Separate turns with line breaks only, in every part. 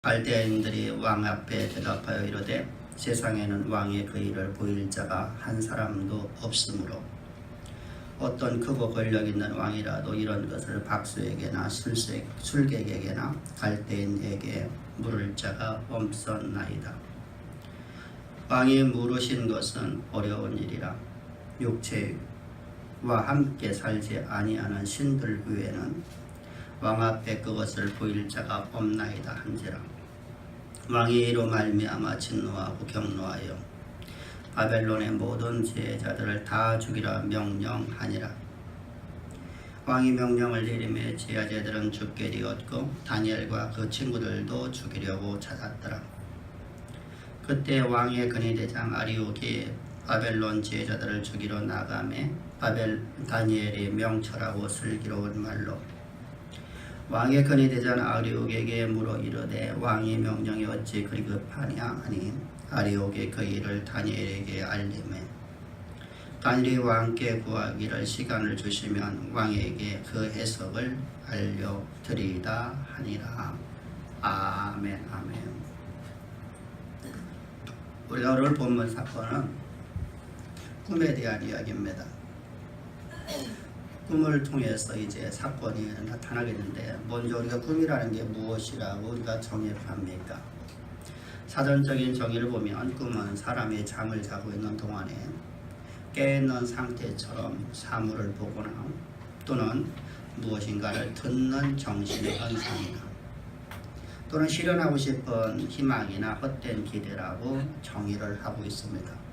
갈대아인들이 왕 앞에 대답하여 이르되 세상에는 왕의 그 일을 보일 자가 한 사람도 없으므로 어떤 크고 권력 있는 왕이라도 이런 것을 박수에게나 술객에게나 갈대인에게 물을 자가 없었나이다. 왕이 물으신 것은 어려운 일이라 육체와 함께 살지 아니하는 신들 외에는 왕 앞에 그것을 보일 자가 없나이다 한지라. 왕이 이로 말미암아 진노하고 격노하여 바벨론의 모든 제자들을 다 죽이라 명령하니라. 왕이 명령을 내리매 제자들은 죽게 되었고 다니엘과 그 친구들도 죽이려고 찾았더라. 그때 왕의 근위대장 아리옥이 바벨론 제자들을 죽이러 나가매 다니엘이 명철하고 슬기로운 말로 왕의 근위대장 아리옥에게 물어 이르되 왕의 명령이 어찌 그리 급하냐 하니 아리옥이 그 일을 다니엘에게 알리매 다니엘이 왕께 구하기를 시간을 주시면 왕에게 그 해석을 알려드리다 하니라. 아멘. 아멘. 우리가 오늘 본문 사건은 꿈에 대한 이야기입니다. 꿈을 통해서 이제 사건이 나타나겠는데 먼저 우리가 꿈이라는 게 무엇이라고 우리가 정의합니까? 사전적인 정의를 보면 꿈은 사람이 잠을 자고 있는 동안에 깨있는 상태처럼 사물을 보거나 또는 무엇인가를 듣는 정신의 현상이다. 또는 실현하고 싶은 희망이나 헛된 기대라고 정의를 하고 있습니다.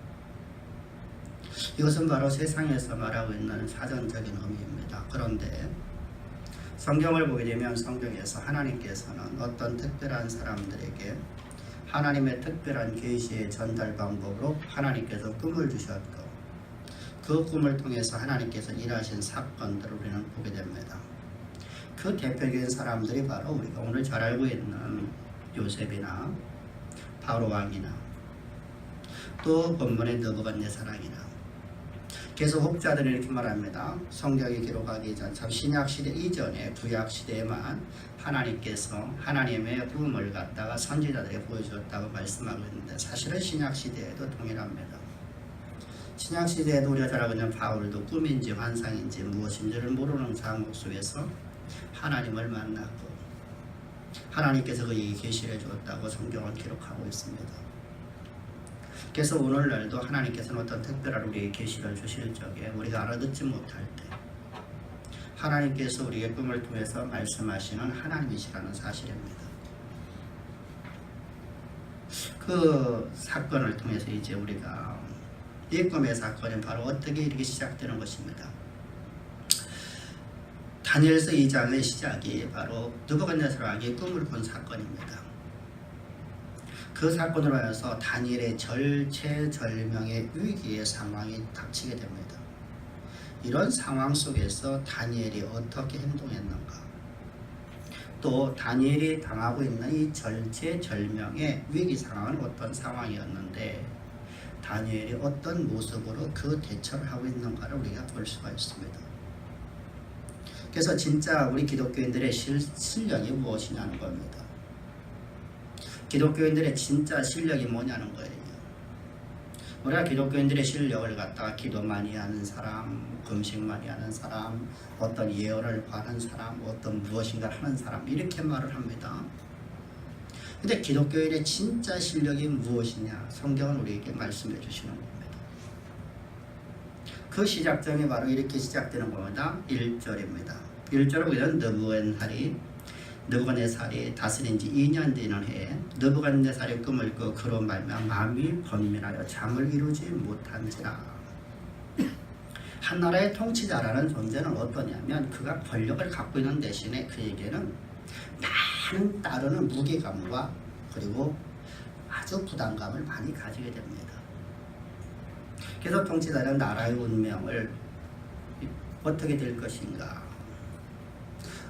이것은 바로 세상에서 말하고 있는 사전적인 의미입니다. 그런데 성경을 보게 되면 성경에서 하나님께서는 어떤 특별한 사람들에게 하나님의 특별한 계시의 전달 방법으로 하나님께서 꿈을 주셨고 그 꿈을 통해서 하나님께서 일하신 사건들을 우리는 보게 됩니다. 그 대표적인 사람들이 바로 우리가 오늘 잘 알고 있는 요셉이나 바로 왕이나 또 본문의 느부갓네살왕이나 계속 혹자들이 이렇게 말합니다. 성경이 기록하기 전 참 신약시대 이전에 구약시대에만 하나님께서 하나님의 꿈을 갖다가 선지자들에게 보여주었다고 말씀하고 있는데 사실은 신약시대에도 동일합니다. 신약시대에도 우리가 잘 알고 있는 바울도 꿈인지 환상인지 무엇인지를 모르는 상황 속에서 하나님을 만났고 하나님께서 그에게 계시를 주었다고 성경을 기록하고 있습니다. 그래서 오늘날도 하나님께서는 어떤 특별한 우리에게 계시를 주실 적에 우리가 알아듣지 못할 때 하나님께서 우리의 꿈을 통해서 말씀하시는 하나님이시라는 사실입니다. 그 사건을 통해서 이제 우리가 이 꿈의 사건은 바로 어떻게 이렇게 시작되는 것입니다. 다니엘서 2장의 시작이 바로 느부갓네살왕이 꿈을 본 사건입니다. 그 사건으로 인해서 다니엘의 절체절명의 위기의 상황이 닥치게 됩니다. 이런 상황 속에서 다니엘이 어떻게 행동했는가? 또 다니엘이 당하고 있는 이 절체절명의 위기 상황은 어떤 상황이었는데 다니엘이 어떤 모습으로 그 대처를 하고 있는가를 우리가 볼 수가 있습니다. 그래서 진짜 우리 기독교인들의 실력이 무엇이냐는 겁니다. 기독교인들의 진짜 실력이 뭐냐는 거예요. 우리가 기독교인들의 실력을 갖다가 기도 많이 하는 사람, 금식 많이 하는 사람, 어떤 예언을 받는 사람, 어떤 무엇인가를 하는 사람 이렇게 말을 합니다. 근데 기독교인의 진짜 실력이 무엇이냐? 성경은 우리에게 말씀해 주시는 겁니다. 그 시작점이 바로 이렇게 시작되는 겁니다. 1절입니다. 1절을 보면 느부갓네살이 다스린 지 2년 되는 해에 느부갓네살이 꿈을 꾸 그로 말미암아 마음이 번민하여 잠을 이루지 못한지라. 한 나라의 통치자라는 존재는 어떠냐면 그가 권력을 갖고 있는 대신에 그에게는 많은 따르는 무게감과 그리고 아주 부담감을 많이 가지게 됩니다. 그래서 통치자는 나라의 운명을 어떻게 될 것인가,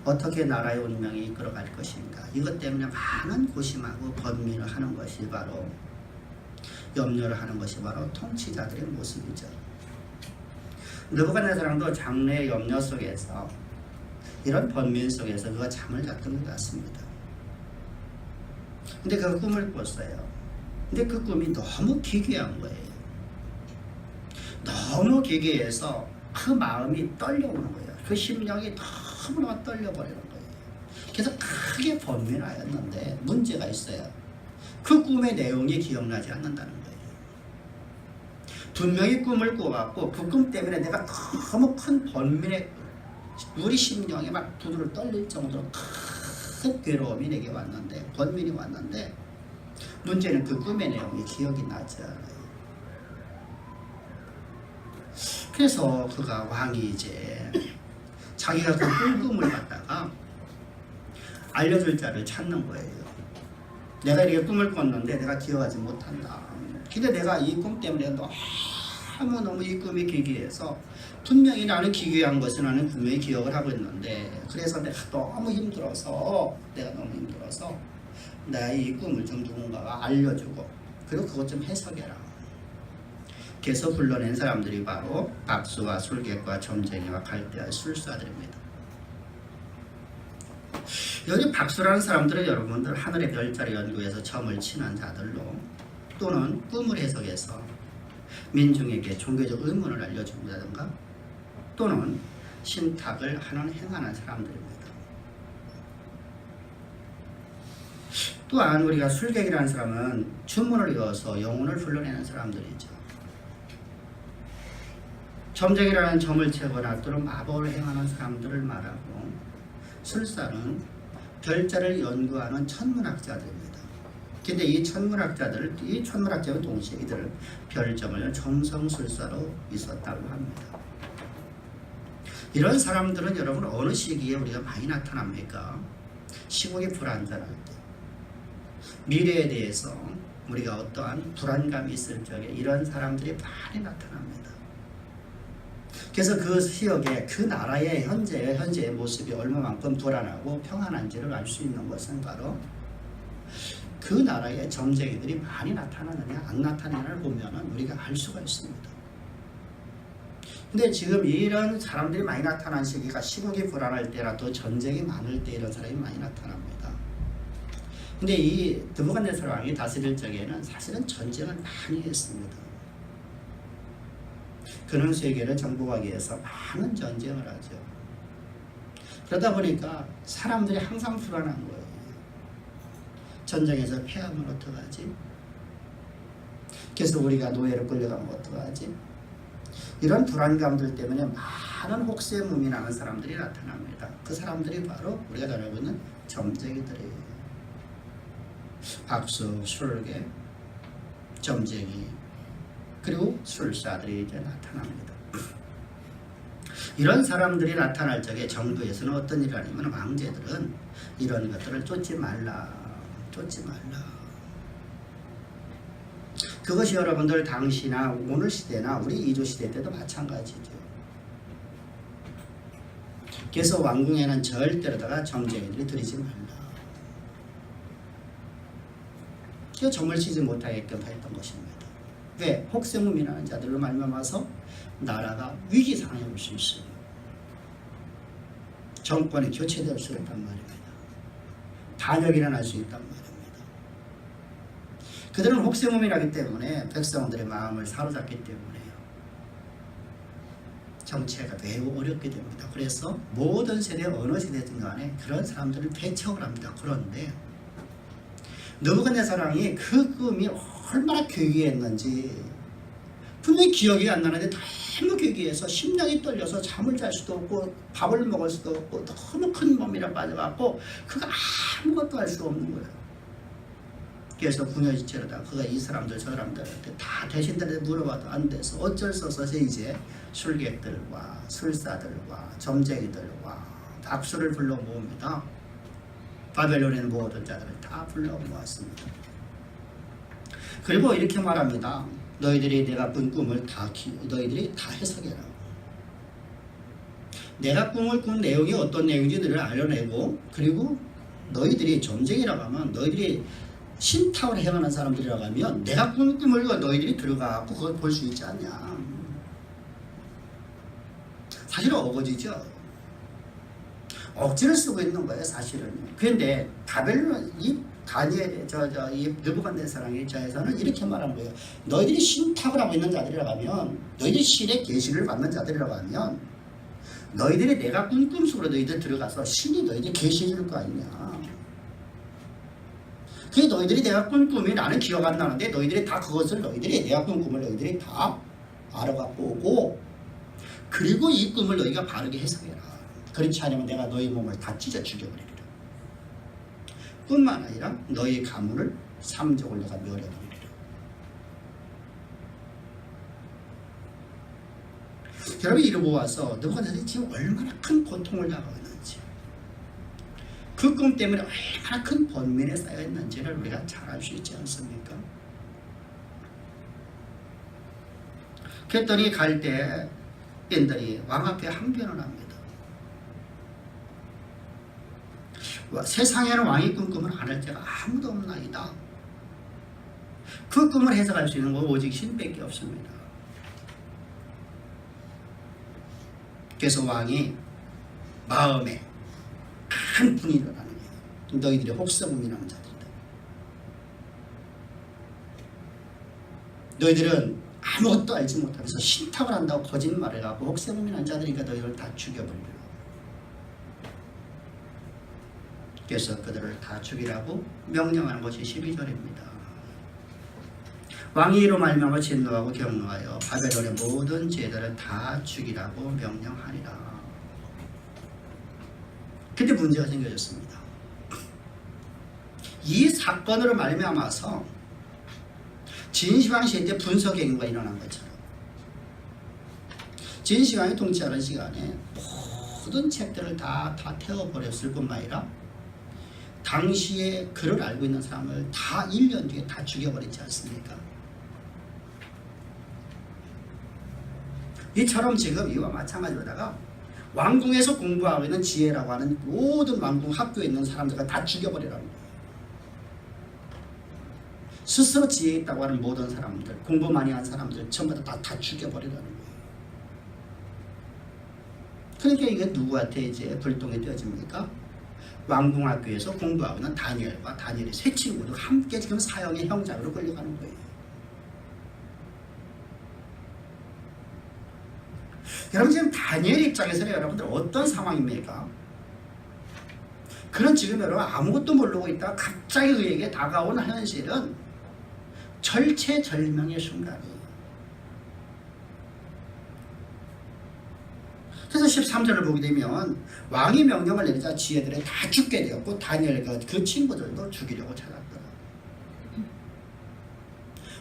어떻게 나라의 운명이 이끌어갈 것인가, 이것 때문에 많은 고심하고 번민을 하는 것이 바로 염려를 하는 것이 바로 통치자들의 모습이죠. 느부갓네살왕도 장래의 염려 속에서 이런 번민 속에서 그가 잠을 잤던 것 같습니다. 근데 그 꿈을 꿨어요. 근데 그 꿈이 너무 기괴한 거예요. 너무 기괴해서 그 마음이 떨려오는 거예요. 그 심령이 너무나 떨려버리는 거예요. 그래서 크게 번민하였는데 문제가 있어요. 그 꿈의 내용이 기억나지 않는다는 거예요. 분명히 꿈을 꿔갖고 그 꿈 때문에 내가 너무 큰 번민에 우리 심령이 막 두드러 떨릴 정도로 큰 괴로움이 내게 왔는데, 번민이 왔는데, 문제는 그 꿈의 내용이 기억이 나지 않아요. 그래서 그가 왕이 이제 자기가 그 꿈을 갖다가 알려줄 자를 찾는 거예요. 내가 이렇게 꿈을 꿨는데 내가 기억하지 못한다. 근데 내가 이 꿈 때문에 너무 이 꿈이 기괴해서, 분명히 나는 기괴한 것은 나는 분명히 기억을 하고 있는데, 그래서 내가 너무 힘들어서 나의 이 꿈을 좀 누군가가 알려주고, 그리고 그것 좀 해석해라. 그래서 불러낸 사람들이 바로 박수와 술객과 점쟁이와 갈대와 술사들입니다. 여기 박수라는 사람들은 여러분들 하늘의 별자리 연구에서 점을 치는 자들로, 또는 꿈을 해석해서 민중에게 종교적 의문을 알려준다든가, 또는 신탁을 행하는 사람들입니다. 또한 우리가 술객이라는 사람은 주문을 이어서 영혼을 불러내는 사람들이죠. 점쟁이라는 점을 채거나 또는 마법을 행하는 사람들을 말하고, 술사는 별자를 연구하는 천문학자들입니다. 근데 이 천문학자는 동시에 이들 별점을 점성술사로 있었다고 합니다. 이런 사람들은 여러분 어느 시기에 우리가 많이 나타납니까? 시국이 불안정할 때, 미래에 대해서 우리가 어떠한 불안감이 있을 적에 이런 사람들이 많이 나타납니다. 그래서 그 지역의 그 나라의 현재의 모습이 얼마만큼 불안하고 평안한지를 알 수 있는 것은 바로 그 나라의 점쟁이들이 많이 나타나느냐 안 나타나느냐를 보면 우리가 알 수가 있습니다. 근데 지금 이런 사람들이 많이 나타난 시기가 시국이 불안할 때라도 전쟁이 많을 때 이런 사람이 많이 나타납니다. 근데 이 느부갓네살 왕이 다스릴 적에는 사실은 전쟁을 많이 했습니다. 그는 세계를 정복하기 위해서 많은 전쟁을 하죠. 그러다 보니까 사람들이 항상 불안한 거예요. 전쟁에서 패하면 어떡하지? 그래서 우리가 노예로 끌려가면 어떡하지? 이런 불안감들 때문에 많은 혹세무민이 나는 사람들이 나타납니다. 그 사람들이 바로 우리가 잘 알고 있는 점쟁이들이에요. 박수, 술객, 점쟁이, 그리고 술사들이 이제 나타납니다. 이런 사람들이 나타날 적에 정부에서는 어떤 일을 하냐면, 왕제들은 이런 것들을 쫓지 말라. 그것이 여러분들 당시나 오늘 시대나 우리 이조 시대 때도 마찬가지죠. 그래서 왕궁에는 절대로다가 점쟁이들이 들이지 말라. 그 점을 치지 못하게끔 했던 것입니다. 왜? 혹세무민하는 자들로 말미암아서 나라가 위기 상황에 올 수 있어요. 정권이 교체될 수 있단 말입니다. 반역이 일어날 수 있단 말입니다. 그들은 혹세무민하기 때문에 백성들의 마음을 사로잡기 때문에요. 정체가 매우 어렵게 됩니다. 그래서 모든 세대, 어느 세대든 간에 그런 사람들을 배척을 합니다. 그런데 느부갓네살 왕이 그 꿈이 얼마나 괴기했는지 분명히 기억이 안 나는데 너무 괴기해서 심장이 떨려서 잠을 잘 수도 없고 밥을 먹을 수도 없고 너무 큰 몸이라 빠져갖고 그가 아무것도 할 수 없는 거예요. 그래서 궁여지체로다 그가 이 사람들 저 사람들한테 다 대신들한테 물어봐도 안 돼서 어쩔 수 없어서 이제 술객들과 술사들과 점쟁이들과 박수를 불러 모읍니다. 바벨론의 모든 자들을 다 불러 모았습니다. 그리고 이렇게 말합니다. 너희들이 내가 꾼 꿈을 너희들이 다 해석해라. 내가 꿈을 꾼 내용이 어떤 내용인지를 알려내고, 그리고 너희들이 점쟁이라고 하면, 너희들이 신탁을 행하는 사람들이라고 하면 내가 꾼 꿈을 너희들이 들어가고 그걸 볼 수 있지 않냐. 사실은 어거지죠. 억지를 쓰고 있는 거예요, 사실은. 그런데 바벨론, 이 다니엘 이 느부갓네살의 입장에서는 이렇게 말한 거예요. 너희들이 신탁을 하고 있는 자들이라고 하면, 너희들이 신의 계시를 받는 자들이라고 하면, 너희들이 내가 꿈 속으로 너희들 들어가서 신이 너희들 계시해 줄 거 아니냐. 그게 너희들이 내가 꿈이 나는 기억 안 나는데 너희들이 다 그것을 너희들이 내가 꿈을 너희들이 다 알아갖고 오고, 그리고 이 꿈을 너희가 바르게 해석해라. 그렇지 않으면 내가 너희 몸을 다 찢어 죽여버리리라. 뿐만 아니라 너희 가문을 삼족을 내가 멸해버리리라. 여러분 이러고 와서 느부갓네살이 지금 얼마나 큰 고통을 당하고 있는지, 그 꿈 때문에 얼마나 큰 번민에 쌓여 있는지를 우리가 잘 알 수 있지 않습니까? 그랬더니 갈 때 인들이 왕 앞에 항변을 합니다. 세상에는 왕이 꾼 꿈을 안 할 자가 아무도 없나이다. 그 꿈을 해석할 수 있는 건 오직 신밖에 없습니다. 그래서 왕이 마음에 큰 분이 일어나는 거예요. 너희들이 혹세무민한 자들이다. 너희들은 아무것도 알지 못하면서 신탁을 한다고 거짓말을 하고 혹세무민한 자들이니까 너희를 다 죽여버리라. 그래서 그들을 다 죽이라고 명령하는 것이 12절입니다. 왕이 이로 말미암아 진노하고 경노하여 바벨론의 모든 죄들을 다 죽이라고 명령하리라. 근데 문제가 생겨졌습니다. 이 사건으로 말미암아서 진시황 시대 때 분석의 행위가 일어난 것처럼, 진시황이 통치하는 시간에 모든 책들을 다 태워버렸을 뿐만 아니라 당시에 그를 알고 있는 사람을 다 1년 뒤에 다 죽여버리지 않습니까? 이처럼 지금 이와 마찬가지로다가 왕궁에서 공부하고 있는 지혜라고 하는 모든 왕궁 학교에 있는 사람들과 다 죽여버리라는 거예요. 스스로 지혜 있다고 하는 모든 사람들, 공부 많이 한 사람들 전부 다 죽여버리라는 거예요. 그러니까 이게 누구한테 이제 불똥이 되어집니까? 왕궁학교에서 공부하고 있는 다니엘과 다니엘의 세 친구도 함께 지금 사형의 형장으로 끌려가는 거예요. 여러분 지금 다니엘 입장에서는 여러분들 어떤 상황입니까? 그는 지금 여러분 아무것도 모르고 있다가 갑자기 그에게 다가온 현실은 절체절명의 순간이에요. 그래서 13절을 보게 되면 왕이 명령을 내리자 지혜들이 다 죽게 되었고 다니엘과 그 친구들도 죽이려고 찾았더라.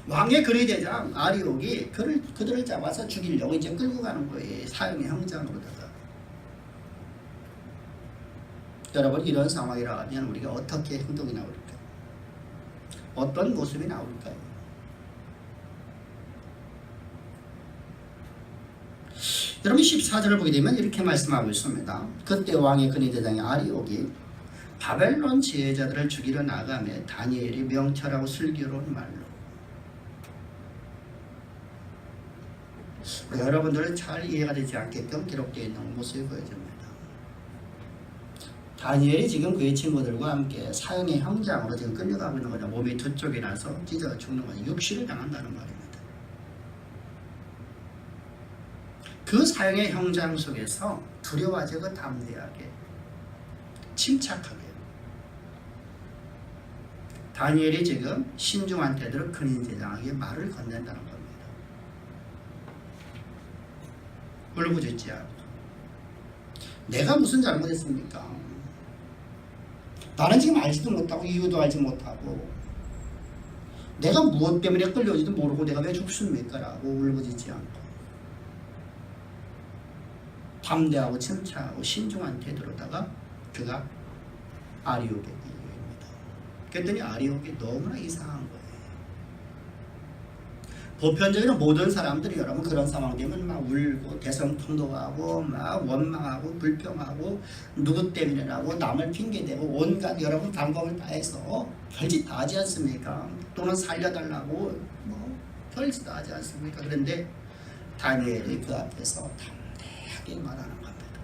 왕의 글이 대장 아리옥이 그들을 잡아서 죽이려고 이제 끌고 가는 거예요. 사형의 형장으로다가. 여러분 이런 상황이라면 우리가 어떻게 행동이 나올까? 어떤 모습이 나올까요? 여러분 14절을 보게 되면 이렇게 말씀하고 있습니다. 그때 왕의 근위대장이 아리옥이 바벨론 지혜자들을 죽이러 나가며 다니엘이 명철하고 슬기로운 말로. 여러분들은 잘 이해가 되지 않게끔 기록되어 있는 모습이 보여집니다. 다니엘이 지금 그의 친구들과 함께 사형의 형장으로 지금 끌려가고 있는 거죠. 몸이 두 쪽이 나서 찢어 죽는 거죠. 육시를 당한다는 말입니다. 그 사형의 형장 속에서 두려워하고 담대하게 침착하게 다니엘이 지금 신중한 태도로 근인제장에게 말을 건넨다는 겁니다. 울부짖지 않고 내가 무슨 잘못했습니까? 나는 지금 알지도 못하고 이유도 알지 못하고 내가 무엇 때문에 끌려오지도 모르고 내가 왜 죽습니까? 라고 울부짖지 않고 담대하고 침착하고 신중한 태도로다가 그가 아리옥에게 얘기합니다. 그랬더니 아리옥이 너무나 이상한 거예요. 보편적으로 모든 사람들이 여러분 그런 상황 되면 막 울고 대성통곡하고 막 원망하고 불평하고 누구 때문에라고 남을 핑계대고 온갖 여러분 방법을 다 해서 별짓 다 하지 않습니까? 또는 살려달라고 뭐 별짓 다 하지 않습니까? 그런데 다니엘이 그 앞에서 말하는 겁니다.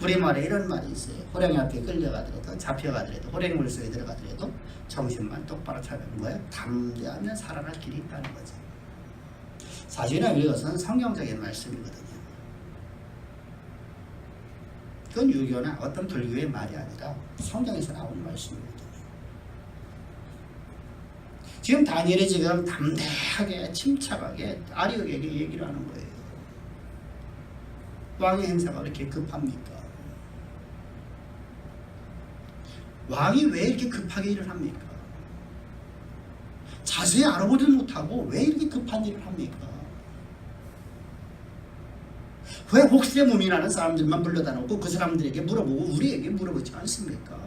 우리말에 이런 말이 있어요. 호랑이 앞에 끌려가더라도 잡혀가더라도 호랑이 물속에 들어가더라도 정신만 똑바로 차리는 거예요. 담대하면 살아날 길이 있다는 거죠. 사실은 이것은 성경적인 말씀이거든요. 그건 유교나 어떤 불교의 말이 아니라 성경에서 나오는 말씀이거든요. 지금 다니엘이 지금 담대하게 침착하게 아리옥에게 얘기를 하는 거예요. 왕의 행사가 그렇게 급합니까? 왕이 왜 이렇게 급하게 일을 합니까? 자세히 알아보지도 못하고 왜 이렇게 급한 일을 합니까? 왜 혹세 무민하는 사람들만 불러다 놓고 그 사람들에게 물어보고 우리에게 물어보지 않습니까?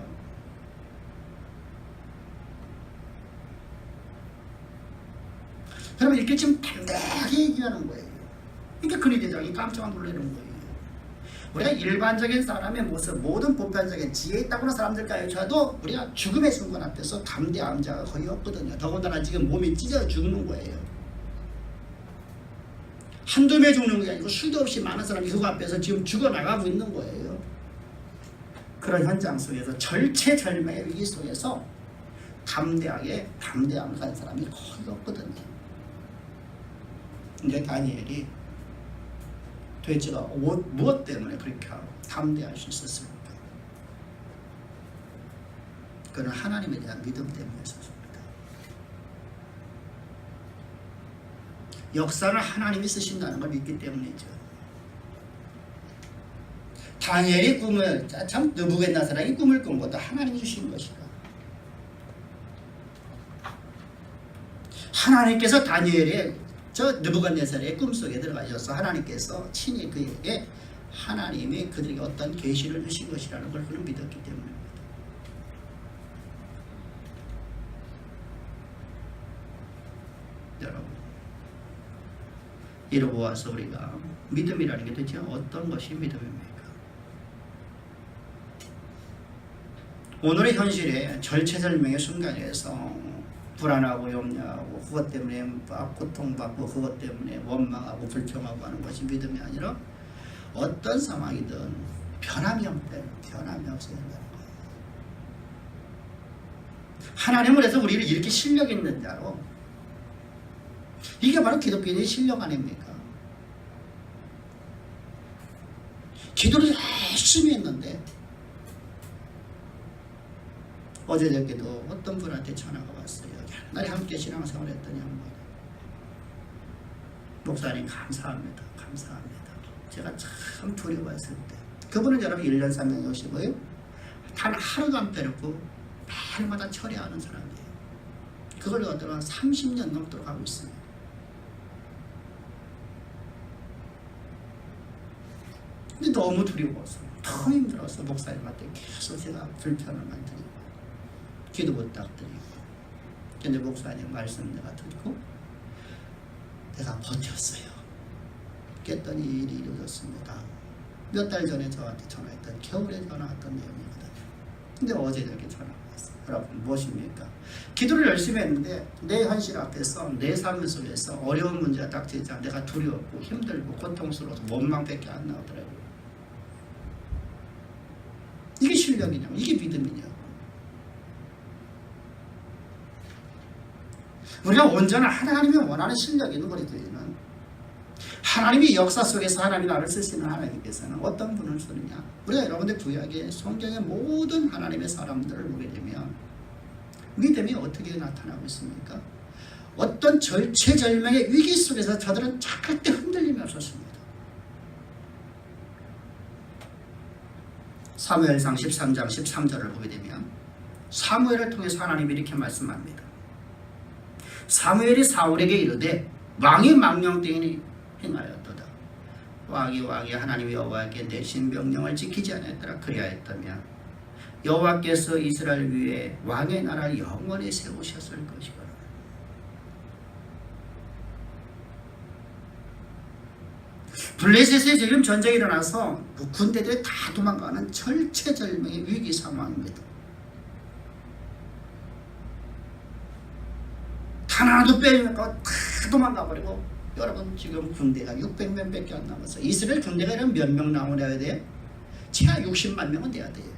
그러면 이렇게 지금 담대하게 얘기하는 거예요. 그러니까 근위대장이 깜짝 놀라는 거예요. 우리가 일반적인 사람의 모습, 모든 보편적인 지혜 있다고 하는 사람들까지도 우리가 죽음의 순간 앞에서 담대한 자가 거의 없거든요. 더군다나 지금 몸이 찢어 죽는 거예요. 한두 명 죽는 게 아니고 수도 없이 많은 사람이 그거 앞에서 지금 죽어나가고 있는 거예요. 그런 현장 속에서 절체절명의 위기 속에서 담대하게 담대함을 가진 사람이 거의 없거든요. 근데 다니엘이 도대체 무엇 때문에 그렇게 담대할 수 있었습니까? 그는 하나님에 대한 믿음 때문이었습니다. 역사를 하나님이 쓰신다는 걸 믿기 때문이죠. 다니엘이 꿈을 참 느부갓네살이 꿈을 꾼 것도 하나님이 주신 것이다. 하나님께서 다니엘의 저 느부갓네살의 꿈속에 들어가셔서 하나님께서 친히 그에게 하나님이 그들에게 어떤 계시를 주신 것이라는 걸 그는 믿었기 때문입니다. 여러분, 이러고 와서 우리가 믿음이라는 게 도대체 어떤 것이 믿음입니까? 오늘의 현실에 절체절명의 순간에서 불안하고 염려하고 그것 때문에 고통받고 그것 때문에 원망하고 불평하고 하는 것이 믿음이 아니라 어떤 상황이든 변함이 없어야 된다는 거예요. 하나님은 그래서 우리를 이렇게 실력 있는 자로, 이게 바로 기독교인의 실력 아닙니까? 기도를 열심히 했는데 어제저께도 어떤 분한테 전화가 왔어요. 옛날에 함께 신앙생활 했더니 한번, 목사님 감사합니다. 감사합니다. 제가 참 두려워했을 때, 그분은 여러분 1년 3년 오시고요, 단 하루도 안 빼놓고 매일마다 철회하는 사람이에요. 그걸 갖다가 30년 넘도록 하고 있습니다. 근데 너무 두려워서, 너무 힘들어서 목사님한테 계속 제가 불편을 만드리고 기도 부탁드리고, 근데 목사님 말씀 내가 듣고 내가 버텼어요. 깼더니 일이 이루어졌습니다. 몇 달 전에 저한테 전화했던, 겨울에 전화했던 내용이거든요. 근데 어제 저렇게 전화가 왔어요. 여러분 무엇입니까? 기도를 열심히 했는데 내 현실 앞에서, 내 삶 속에서 어려운 문제가 닥치자 내가 두려웠고 힘들고 고통스러워서 원망밖에 안 나오더라고요. 이게 실력이냐고, 이게 믿음이냐고. 우리가 온전한 하나님이 원하는 실력이 있는 거리들은, 하나님이 역사 속에서 하나님이 나를 쓰시는 하나님께서는 어떤 분을 쓰느냐, 우리가 여러분들 구약의 성경의 모든 하나님의 사람들을 보게 되면 믿음이 어떻게 나타나고 있습니까? 어떤 절체절명의 위기 속에서 저들은 절대 흔들림이 없었습니다. 사무엘상 13장 13절을 보게 되면 사무엘을 통해서 하나님이 이렇게 말씀합니다. 사무엘이 사울에게 이르되 왕의 망령되니 행하였도다. 왕이 하나님 여호와께 내신 명령을 지키지 않았더라. 그리하였다면 여호와께서 이스라엘 위에 왕의 나라를 영원히 세우셨을 것이거라. 블레셋에 지금 전쟁이 일어나서 군대들이 다 도망가는 절체절명의 위기 상황입니다. 하나도 빼니까 다 도망가버리고, 여러분 지금 군대가 600명밖에 안 남았어요. 이스라엘 군대가 몇 명 나오냐 돼요? 최하 60만 명은 돼야 돼요.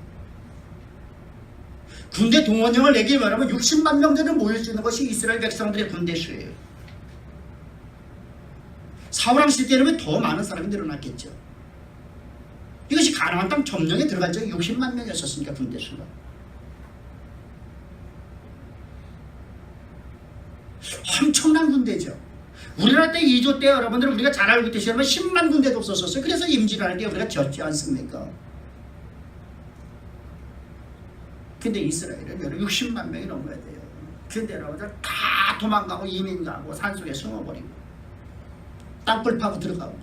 군대 동원령을 내기 위하면 60만 명들은 모일 수 있는 것이 이스라엘 백성들의 군대 수예요. 사울왕 시대에는 더 많은 사람이 늘어났겠죠. 이것이 가나안 땅 점령에 들어간 적이 60만 명이었으니까 군대 수가. 엄청난 군대죠. 우리나라 때 2조 때 여러분들 우리가 잘 알고 있듯이 10만 군대도 없었어요. 그래서 임진왜란 때 우리가 졌지 않습니까? 근데 이스라엘은 60만 명이 넘어야 돼요. 근데 여러분들 다 도망가고 이민 가고 산속에 숨어버리고 땅굴 파고 들어가고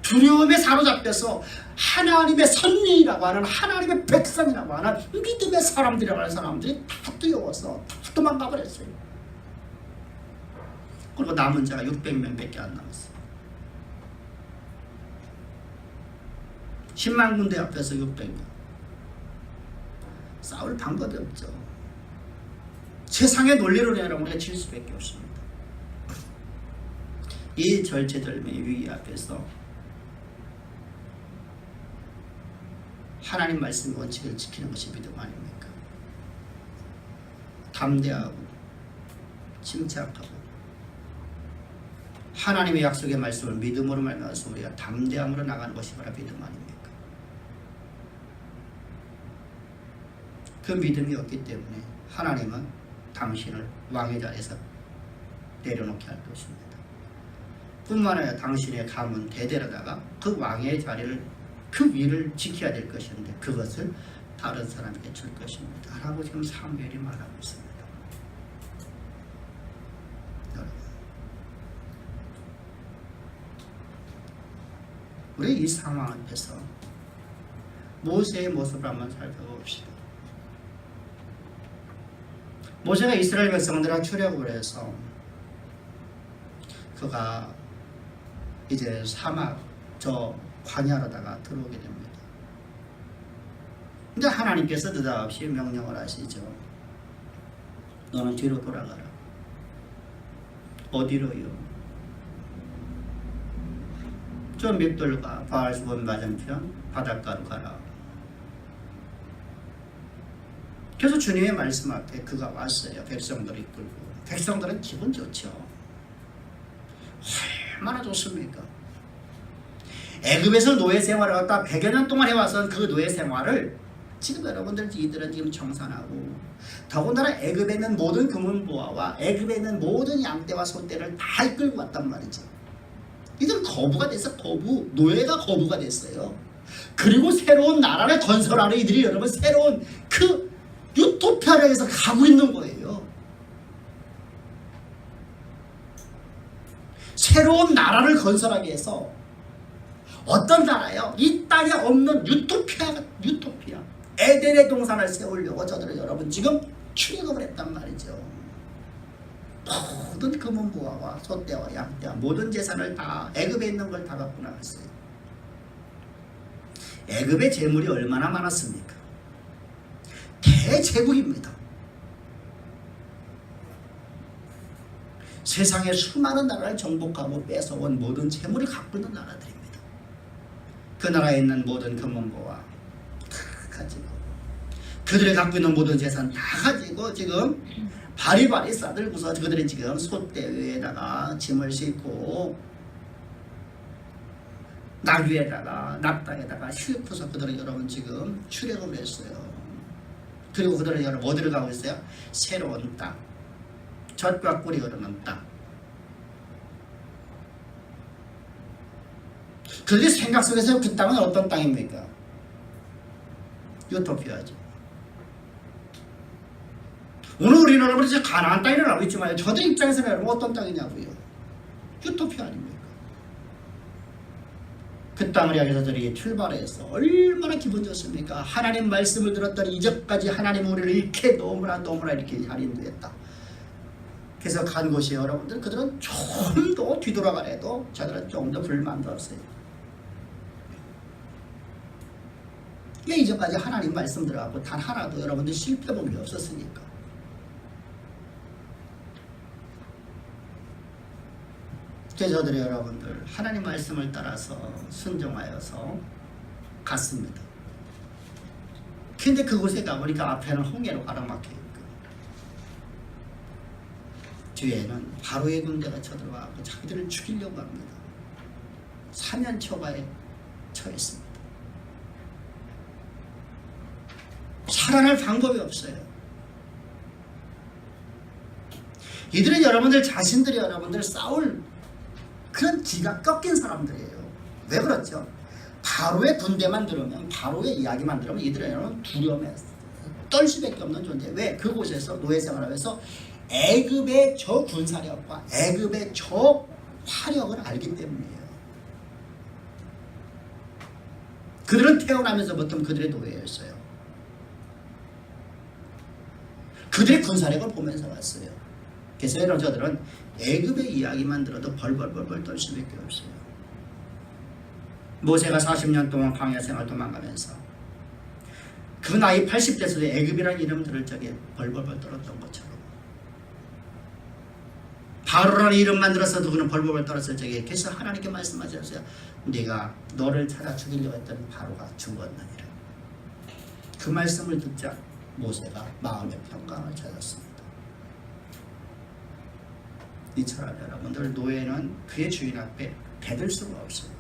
두려움에 사로잡혀서 하나님의 선민이라고 하는 하나님의 백성이라고 하는 믿음의 사람들이라고 하는 사람들이 다 두려워서 다 도망가 버렸어요. 그리고 남은 자가 600명밖에 안 남았어요. 10만 군대 앞에서 600명. 싸울 방법이 없죠. 세상의 논리로 여러분 우리가 질 수밖에 없습니다. 이 절체절명의 위기 앞에서 하나님 말씀의 원칙을 지키는 것이 믿음 아닙니까? 담대하고 침착하고 하나님의 약속의 말씀을 믿음으로 말미암아서 우리가 담대함으로 나가는 것이 바로 믿음 아닙니까? 그 믿음이 없기 때문에 하나님은 당신을 왕의 자리에서 내려놓게 할 것입니다. 뿐만 아니라 당신의 가문 대대로다가 그 왕의 자리를 그 위를 지켜야 될 것인데 그것을 다른 사람에게 줄 것입니다. 라고 지금 사무엘이 말하고 있습니다. 여러분, 우리 이 상황 앞에서 모세의 모습을 한번 살펴봅시다. 모세가 이스라엘 백성들과 출애굽을 해서 그가 이제 사막 저 광야로다가 들어오게 됩니다. 근데 하나님께서 느닷없이 명령을 하시죠. 너는 뒤로 돌아가라. 어디로요? 저 밉돌과 바알수본 맞은편 바닷가로 가라. 그래서 주님의 말씀 앞에 그가 왔어요. 백성들이 이끌고. 백성들은 기분 좋죠. 얼마나 좋습니까? 애굽에서 노예 생활을 갖다 100여 년 동안 해와서 그 노예 생활을 지금 여러분들 이들은 지금 청산하고 더군다나 애굽에 있는 모든 금은보화와 애굽에 있는 모든 양떼와 소떼를 다 이끌고 왔단 말이죠. 이들은 거부가 됐어. 거부. 노예가 거부가 됐어요. 그리고 새로운 나라를 건설하는 이들이 여러분 새로운 그 유토피아를 향해서 가고 있는 거예요. 새로운 나라를 건설하기 위해서 어떤 나라요? 이 땅에 없는 유토피아. 에덴의 동산을 세우려고 저들은 여러분 지금 출애굽을 했단 말이죠. 모든 금은보화와 소떼와 양떼와 모든 재산을 다 애굽에 있는 걸 다 갖고 나갔어요. 애굽의 재물이 얼마나 많았습니까? 대제국입니다. 세상의 수많은 나라를 정복하고 뺏어온 모든 재물을 갖고 있는 나라들입니다. 그 나라에 있는 모든 금은보화 다 가지고 그들이 갖고 있는 모든 재산 다 가지고 지금 바리바리 싸들고서 그들이 지금 소떼 위에다가 짐을 싣고 낙 위에다가 낙당에다가 싣고서 그들은 여러분 지금 출애굽을 했어요. 그리고 그들은 여러분 어디를 가고 있어요? 새로운 땅, 젖과 꿀이 흐르는 땅. 그들의 생각 속에서 그 땅은 어떤 땅입니까? 유토피아죠. 오늘 우리는 여러분 이제 가나안 땅이라고 알고 있지만 저들 입장에서는 여러분 어떤 땅이냐고요? 유토피아 아닙니까? 그 땅을 향해서 저들이 출발해서 얼마나 기분 좋습니까? 하나님 말씀을 들었더니 이제까지 하나님 우리를 이렇게 너무나 이렇게 할인도했다. 그래서 간 곳이 여러분들 그들은 좀 더 뒤돌아가래도 저들은 좀 더 불만들었어요. 왜 이제까지 하나님 말씀 들어가고 단 하나도 여러분들 실패본 게 없었으니까. 제자들이 여러분들 하나님 말씀을 따라서 순종하여서 갔습니다. 근데 그곳에 가보니까 앞에는 홍해로 가로막혀 있고 뒤에는 바로의 군대가 쳐들어와서 자기들을 죽이려고 합니다. 사면초가에 처했습니다. 살아날 방법이 없어요. 이들은 여러분들 자신들이 여러분들 싸울 그런 기가 꺾인 사람들이에요. 왜 그렇죠? 바로의 군대만 들으면, 바로의 이야기만 들으면 이들은 여러분 두려움에 떨 수밖에 없는 존재. 왜? 그곳에서 노예 생활하면서 애굽의 저 군사력과 애굽의 저 화력을 알기 때문이에요. 그들은 태어나면서부터 그들의 노예였어요. 그들의 군사력을 보면서 왔어요. 그래서 여러분 저들은 애굽의 이야기만 들어도 벌벌벌벌 떨 수밖에 없어요. 모세가 40년 동안 광야 생활 도망가면서 그 나이 80대에서도 애굽이라는 이름 들을 적에 벌벌벌 떨었던 것처럼 바로라는 이름만 들었어도 그는 벌벌벌 떨었을 적에 그래서 하나님께 말씀하셨어요. 네가 너를 찾아 죽이려고 했던 바로가 죽었느니라. 그 말씀을 듣자 모세가 마음의 평강을 찾았습니다. 이처럼 여러분들 노예는 그의 주인 앞에 대들 수가 없어요.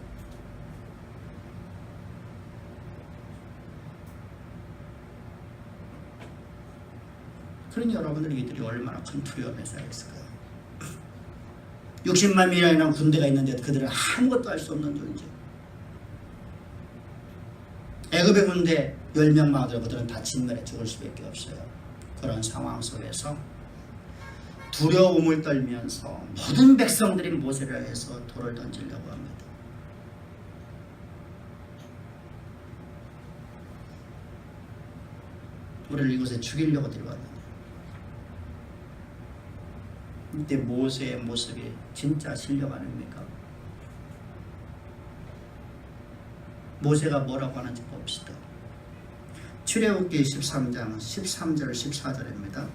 그러니 여러분들 이들이 얼마나 큰 두려움에 쌓였을까요? 60만 명이라는 군대가 있는데 그들은 아무것도 할 수 없는 존재. 애굽의 군대 10명만 하더라도 그들은 다 진멸에 죽을 수밖에 없어요. 그런 상황 속에서 두려움을 떨면서 모든 백성들이 모세를 해서 돌을 던지려고 합니다. 우리를 이곳에 죽이려고 들어왔는데 이때 모세의 모습이 진짜 실력 아닙니까? 모세가 뭐라고 하는지 봅시다. 출애굽기 13장 13절 14절입니다.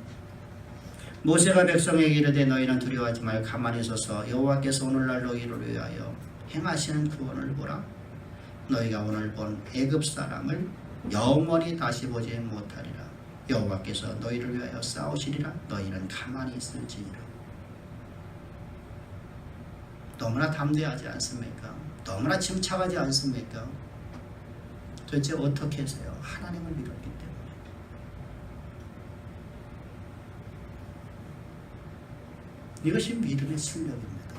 모세가 백성에게 이르되 너희는 두려워하지 말고 가만히 서서 여호와께서 오늘날 너희를 위하여 행하시는 구원을 보라. 너희가 오늘 본 애굽 사람을 영원히 다시 보지 못하리라. 여호와께서 너희를 위하여 싸우시리라. 너희는 가만히 있을지니라. 너무나 담대하지 않습니까? 너무나 침착하지 않습니까? 도대체 어떻게 해서요? 하나님을 믿었기 때문에. 이것이 믿음의 실력입니다.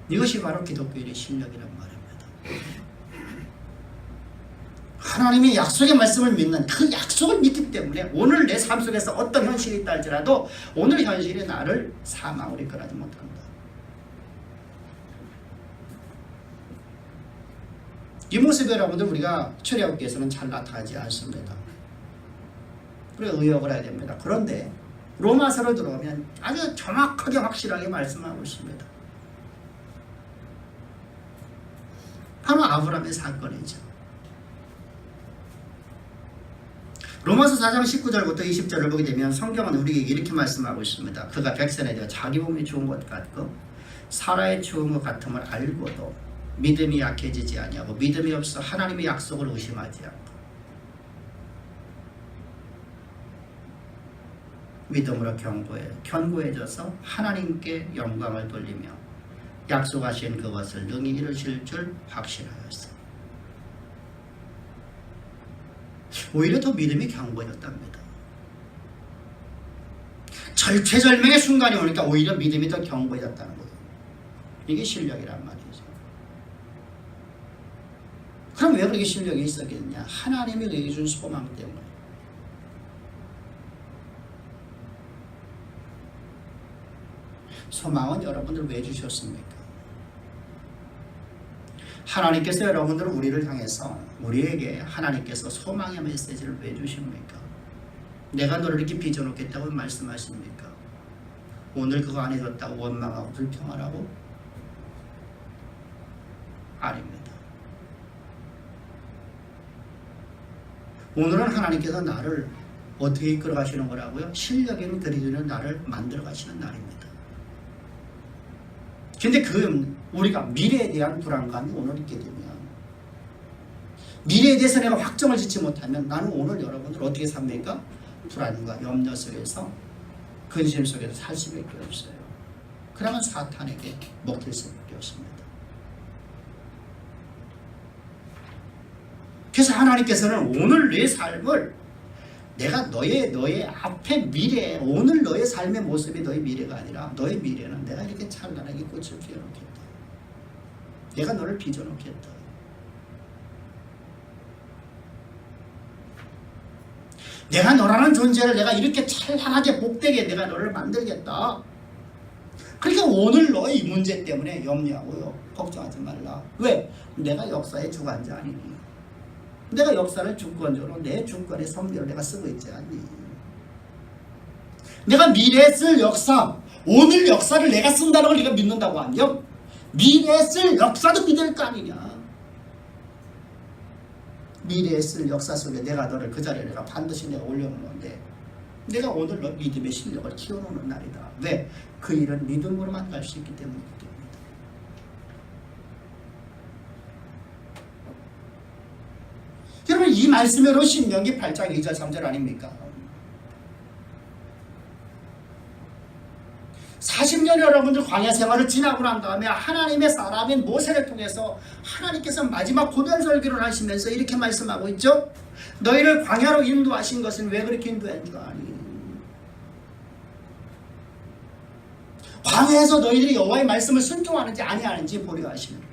이것이 바로 기독교인의 실력이란 말입니다. 하나님의 약속의 말씀을 믿는 그 약속을 믿기 때문에 오늘 내 삶 속에서 어떤 현실이 있다 할지라도 오늘 현실이 나를 사망으로 이끌어가지 못한다. 이 모습이 여러분들 우리가 출애굽기에서는 잘 나타나지 않습니다. 우리가 의역을 해야 됩니다. 그런데 로마서를 들어오면 아주 정확하게 확실하게 말씀하고 있습니다. 바로 아브라함의 사건이죠. 로마서 4장 19절부터 20절을 보게 되면 성경은 우리에게 이렇게 말씀하고 있습니다. 그가 백성에 대해 자기 몸이 좋은 것 같고 사라의 좋은 것 같음을 알고도 믿음이 약해지지 아니하고 믿음이 없어 하나님의 약속을 의심하지 않고 믿음으로 견고해져서 하나님께 영광을 돌리며 약속하신 그것을 능히 이루실 줄 확신하였어요. 오히려 더 믿음이 견고해졌답니다. 절체절명의 순간이 오니까 오히려 믿음이 더 견고해졌다는 거예요. 이게 실력이란 말이죠. 그럼 왜 그렇게 실력이 있었겠냐? 하나님이 그에게 준 소망 때문에. 소망은 여러분들 왜 주셨습니까? 하나님께서 여러분들은 우리를 향해서 우리에게 하나님께서 소망의 메시지를 왜 주십니까? 내가 너를 이렇게 빚어놓겠다고 말씀하십니까? 오늘 그거 안 해줬다고 원망하고 불평하라고? 아닙니다. 오늘은 하나님께서 나를 어떻게 이끌어 가시는 거라고요? 실력 있는 그리스도인은 나를 만들어 가시는 날입니다. 근데 우리가 미래에 대한 불안감이 오늘 있게 되면, 미래에 대해서 내가 확정을 짓지 못하면 나는 오늘 여러분들 어떻게 삽니까? 불안과 염려 속에서, 근심 속에서 살 수밖에 없어요. 그러면 사탄에게 먹힐 수밖에 없습니다. 그래서 하나님께서는 오늘 내 삶을, 내가 너의 앞에 미래, 오늘 너의 삶의 모습이 너의 미래가 아니라 너의 미래는 내가 이렇게 찬란하게 꽃을 피워놓겠다. 내가 너를 빚어놓겠다. 내가 너라는 존재를 내가 이렇게 찬란하게 복되게 내가 너를 만들겠다. 그러니까 오늘 너의 문제 때문에 염려하고요, 걱정하지 말라. 왜? 내가 역사의 주관자 아니니. 내가 역사를 주권적으로 내 주권의 섭리를 내가 쓰고 있지 않니. 내가 미래에 쓸 역사, 오늘 역사를 내가 쓴다는 걸 네가 믿는다고 하면 미래에 쓸 역사도 믿을 거 아니냐. 미래에 쓸 역사 속에 내가 너를 그 자리에 내가 반드시 내가 올려놓는데, 내가 오늘 너 믿음의 실력을 키워놓는 날이다. 왜? 그 일은 믿음으로만 갈 수 있기 때문이다. 여러분, 이 말씀으로 신명기 8장 2절 3절 아닙니까? 40년 여러분들 광야 생활을 지나고 난 다음에 하나님의 사람인 모세를 통해서 하나님께서 마지막 고별설교를 하시면서 이렇게 말씀하고 있죠. 너희를 광야로 인도하신 것은 왜 그렇게 인도한 줄 아니? 광야에서 너희들이 여호와의 말씀을 순종하는지 아니하는지 보려 하십니다.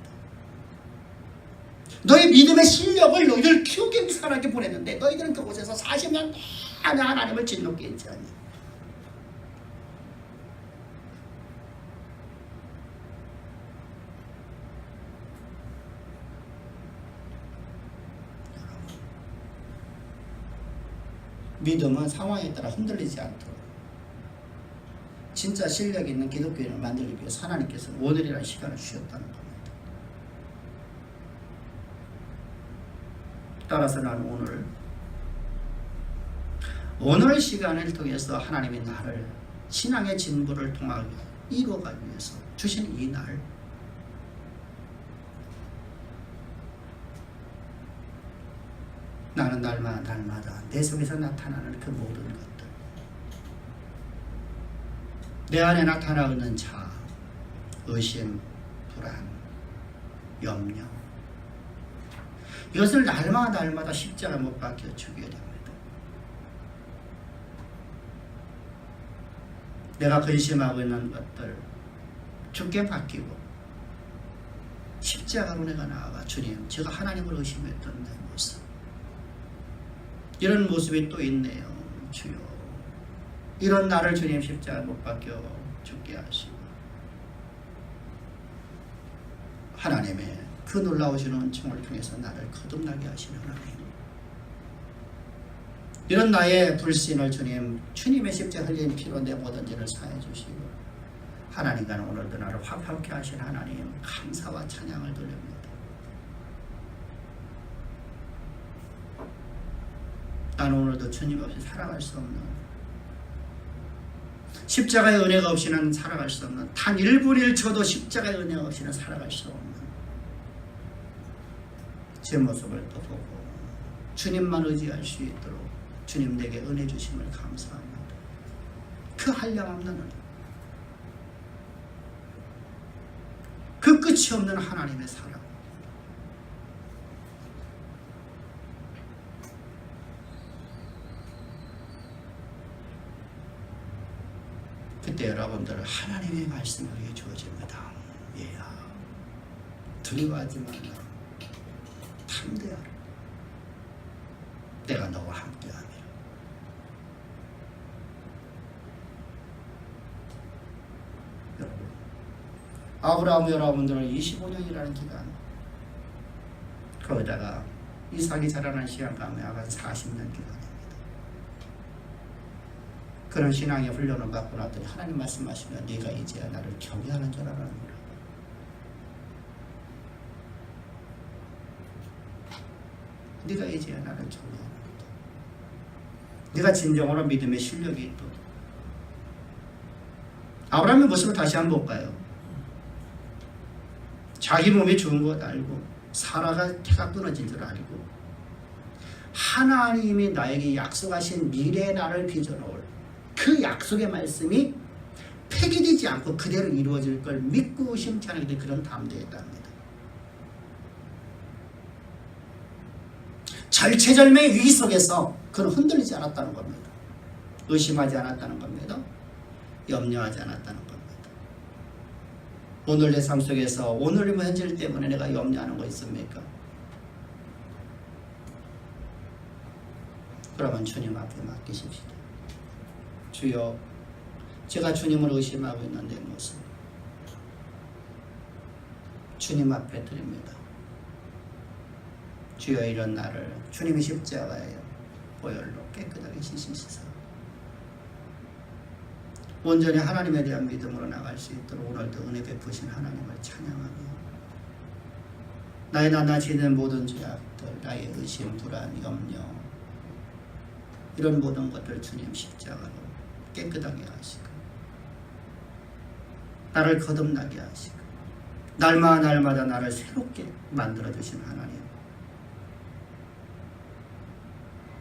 너희 믿음의 실력을 너희들 키우기 위해서 하나님께 보냈는데 너희들은 그곳에서 40년 내내 하나님을 진노케 했지 않니? 믿음은 상황에 따라 흔들리지 않도록 진짜 실력 있는 기독교인을 만들기 위해서 하나님께서 오늘이라는 시간을 주셨다는 겁니다. 따라서 나는 오늘 시간을 통해서 하나님이 나를 신앙의 진보를 통하여 이루어가기 위해서 주신 이 날, 나는 날마다 내 속에서 나타나는 그 모든 것들, 내 안에 나타나고 있는 자아, 의심, 불안, 염려, 이것을 날마다 십자가 못 박혀 죽여야 됩니다. 내가 근심하고 있는 것들 죽게 바뀌고 십자가로 내가 나아가 주님, 제가 하나님을 의심했던 내 모습, 이런 모습이 또 있네요. 주여, 이런 나를 주님 십자가 못 박혀 죽게 하시고 하나님의 그 놀라우신 은총을 통해서 나를 거듭나게 하시는 하나님, 이런 나의 불신을 주님의 십자가 흘린 피로 내 모든 죄를 사해 주시고 하나님과는 오늘도 나를 화평케 하신 하나님, 감사와 찬양을 돌립니다. 나는 오늘도 주님 없이 살아갈 수 없는, 십자가의 은혜가 없이는 살아갈 수 없는, 단 1분 1초도 십자가의 은혜가 없이는 살아갈 수 없는 제 모습을 또 보고 주님만 의지할 수 있도록 주님 내게 은혜 주심을 감사합니다. 그 한량없는 은혜, 그 끝이 없는 하나님의 사랑, 그때 여러분들 하나님의 말씀이 우리에게 주어집니다. 얘야, 두려워하지 말라, 담대하라, 내가 너와 함께하리라. 여러분, 아브라함 여러분들은 25년이라는 기간, 거기다가 이삭이 자라는 시간 가면 약 40년 기간입니다. 그런 신앙의 훈련을 받고 나더니 하나님 말씀하시면 네가 이제야 나를 경외하는 줄 알았노라. 네가 이제야 나를 경외하는도다. 네가 진정으로 믿음의 실력이 있도다. 아브라함의 모습을 다시 한번 볼까요? 자기 몸이 죽은 것 알고 사라가 태가 끊어진 줄 알고 하나님이 나에게 약속하신 미래의 나를 빚어놓을 그 약속의 말씀이 폐기되지 않고 그대로 이루어질 걸 믿고 의심치 않게 그런 담대했다 합니다. 절체절명의 위기 속에서 그는 흔들리지 않았다는 겁니다. 의심하지 않았다는 겁니다. 염려하지 않았다는 겁니다. 오늘 내 삶 속에서 오늘 현실 때문에 내가 염려하는 거 있습니까? 그러면 주님 앞에 맡기십시다. 주여, 제가 주님을 의심하고 있는 내 모습 주님 앞에 드립니다. 주여, 이런 나를 주님이 십자가에 보혈로 깨끗하게 씻으시사 온전히 하나님에 대한 믿음으로 나갈 수 있도록 오늘도 은혜 베푸신 하나님을 찬양하며 나의 낱낱이는 모든 죄악들, 나의 의심, 불안, 염려 이런 모든 것들 주님 십자가로 깨끗하게 하시고 나를 거듭나게 하시고 날마다 나를 새롭게 만들어주신 하나님,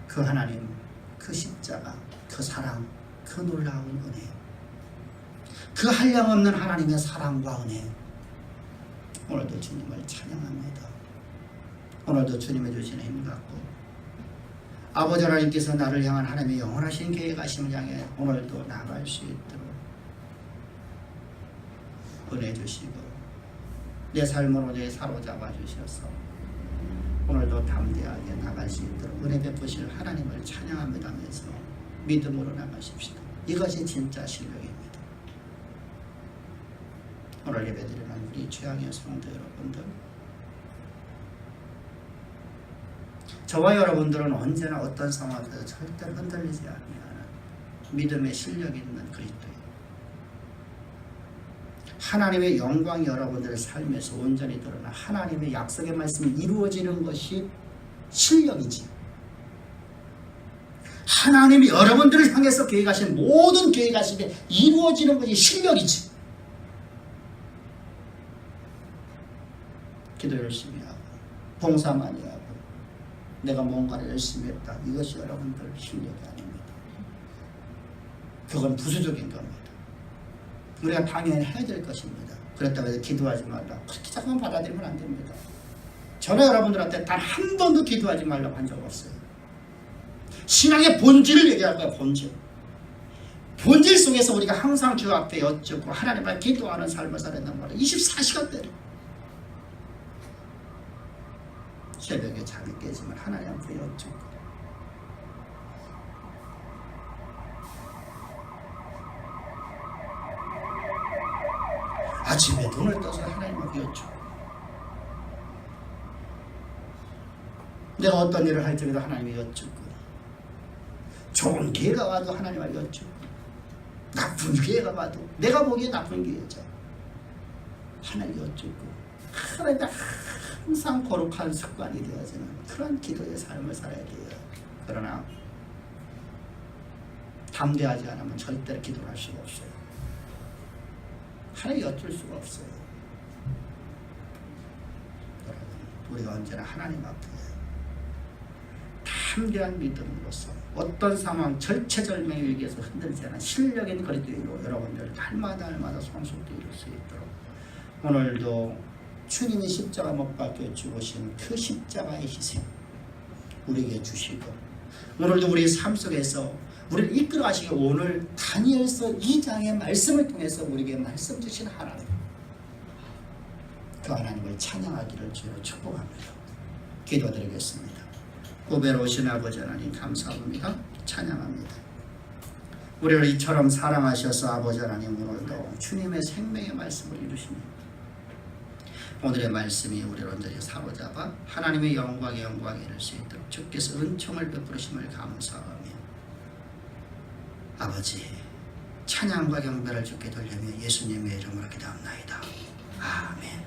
그 하나님, 그 십자가, 그 사랑, 그 놀라운 은혜, 그 한량없는 하나님의 사랑과 은혜, 오늘도 주님을 찬양합니다. 오늘도 주님이 주시는 힘 갖고 아버지 하나님께서 나를 향한 하나님의 영원하신 계획하심을 향해 오늘도 나아갈 수 있도록 은혜 주시고 내 삶으로 내 사로잡아 주셔서 오늘도 담대하게 나갈 수 있도록 은혜 베푸실 하나님을 찬양합니다면서 믿음으로 나가십시다. 이것이 진짜 실력입니다. 오늘 예배드리는 우리 최양의 성도 여러분들, 저와 여러분들은 언제나 어떤 상황에서 절대 흔들리지 않는 믿음의 실력 있는 그리스도예요. 하나님의 영광이 여러분들의 삶에서 온전히 드러나 하나님의 약속의 말씀이 이루어지는 것이 실력이지. 하나님이 여러분들을 향해서 계획하신 모든 계획하심이 이루어지는 것이 실력이지. 기도 열심히 하고 봉사 많이 하고 내가 뭔가를 열심히 했다, 이것이 여러분들 실력이 아닙니다. 그건 부수적인 겁니다. 우리가 당연히 해야 될 것입니다. 그렇다고 해서 기도하지 말라, 그렇게 자꾸만 받아들이면 안 됩니다. 저는 여러분들한테 단 한 번도 기도하지 말라고 한 적 없어요. 신앙의 본질을 얘기할 거야. 본질 속에서 우리가 항상 주 앞에 여쭙고 하나님 앞에 기도하는 삶을 살았단 말이에요. 24시간대로 새벽에 잠이 깨지면 하나님 앞에 여쭙고 아침에 눈을 떠서 하나님 앞에 여쭙고 내가 어떤 일을 할 적에도 하나님이 여쭙고 좋은 기회가 와도 하나님 앞에 여쭙고 나쁜 기회가 와도 내가 보기에 나쁜 기회죠. 하나님 여쭙고 하나님 항상 거룩한 습관이 되어지는 그런 기도의 삶을 살아야 돼요. 그러나 담대하지 않으면 절대로 기도를 할 수가 없어요. 하나님 여쭐 수가 없어요. 여러분, 우리가 언제나 하나님 앞에 담대한 믿음으로서 어떤 상황, 절체절명의 위기에서 흔들리지 않은 실력인 그리스도인으로 여러분들 날마다 성숙도 이룰 수 있도록 오늘도 주님이 십자가 못 박혀 죽으신 그 십자가의 희생 우리에게 주시고 오늘도 우리 삶 속에서 우리를 이끌어 가시기 오늘 다니엘서 2장의 말씀을 통해서 우리에게 말씀 주신 하나님, 그 하나님을 찬양하기를 주로 축복합니다. 기도드리겠습니다. 고배로 오신 아버지 하나님 감사합니다. 찬양합니다. 우리를 이처럼 사랑하셔서 아버지 하나님 오늘도 주님의 생명의 말씀을 이루십니다. 오늘의 말씀이 우리를 온전히 사로잡아 하나님의 영광에 이를 수 있도록 주께서 은총을 베푸심을 감사하며 아버지 찬양과 경배를 주께 돌리며 예수님의 이름으로 기도합나이다. 아멘.